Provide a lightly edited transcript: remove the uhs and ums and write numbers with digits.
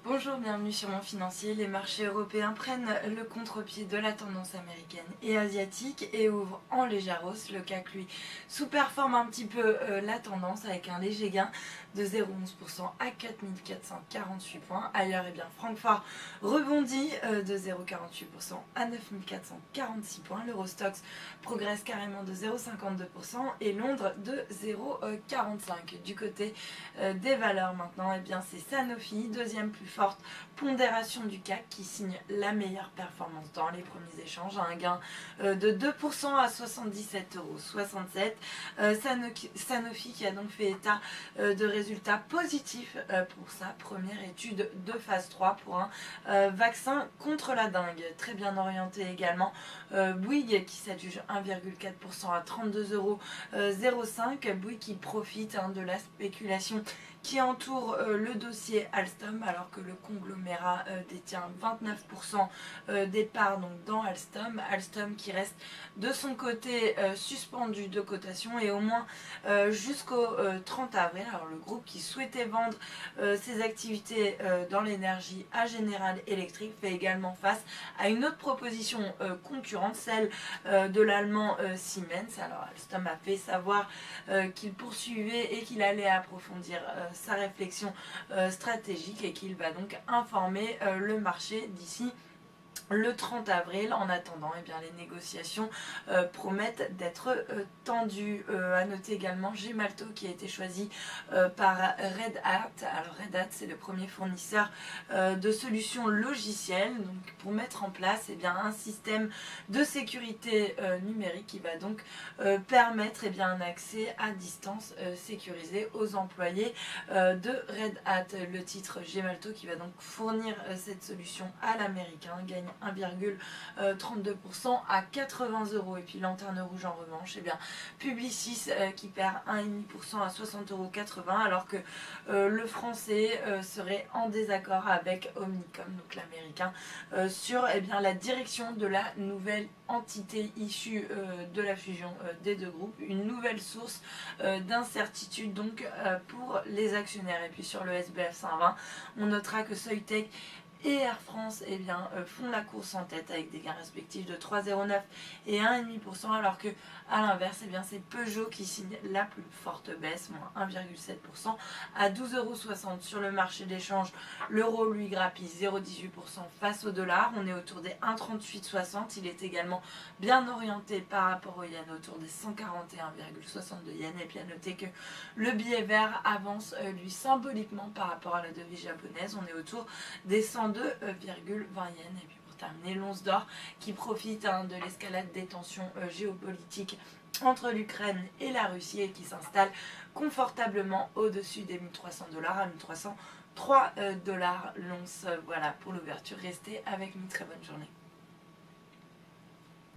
Bonjour, bienvenue sur Mon Financier. Les marchés européens prennent le contre-pied de la tendance américaine et asiatique et ouvrent en légère hausse. Le CAC, lui, sous-performe un petit peu la tendance avec un léger gain de 0,11% à 4448 points. Ailleurs, Francfort rebondit de 0,48% à 9446 points. L'Eurostoxx progresse carrément de 0,52% et Londres de 0,45%. Du côté des valeurs maintenant, c'est Sanofi, deuxième plus forte pondération du CAC, qui signe la meilleure performance dans les premiers échanges, à un gain de 2% à 77,67 €. Sanofi qui a donc fait état de résultats positifs pour sa première étude de phase 3 pour un vaccin contre la dengue. Très bien orienté également Bouygues qui s'adjuge 1,4% à 32,05 €. Bouygues qui profite de la spéculation qui entoure le dossier Alstom, alors que le conglomérat détient 29% des parts dans Alstom. Alstom qui reste de son côté suspendu de cotation et au moins jusqu'au 30 avril. Alors le groupe qui souhaitait vendre ses activités dans l'énergie à General Electric fait également face à une autre proposition concurrente, celle de l'allemand Siemens. Alors Alstom a fait savoir qu'il poursuivait et qu'il allait approfondir sa réflexion stratégique et qu'il va donc informer le marché d'ici le 30 avril. En attendant, les négociations promettent d'être tendues. À noter également Gemalto qui a été choisi par Red Hat. Alors Red Hat, c'est le premier fournisseur de solutions logicielles pour mettre en place un système de sécurité numérique qui va donc permettre un accès à distance sécurisé aux employés de Red Hat. Le titre Gemalto qui va donc fournir cette solution à l'américain gagne 1,32% à 80 €. Et puis Lanterne Rouge en revanche, Publicis qui perd 1,5% à 60,80 € alors que le français serait en désaccord avec Omnicom, donc l'américain, sur la direction de la nouvelle entité issue de la fusion des deux groupes. Une nouvelle source d'incertitude donc pour les actionnaires. Et puis sur le SBF 120, on notera que Soitec et Air France font la course en tête avec des gains respectifs de 3,09 et 1,5%, alors que à l'inverse c'est Peugeot qui signe la plus forte baisse, moins 1,7% à 12,60 € sur le marché d'échange. L'euro lui grappille 0,18% face au dollar, on est autour des 1,3860. Il est également bien orienté par rapport au yen, autour des 141,62 yens. Et puis à noter que le billet vert avance lui symboliquement par rapport à la devise japonaise, on est autour des 102,20 yens. Et puis pour terminer, l'once d'or qui profite de l'escalade des tensions géopolitiques entre l'Ukraine et la Russie et qui s'installe confortablement au-dessus des 1300 $, à 1303 $ l'once. Voilà pour l'ouverture, restez avec nous, très bonne journée.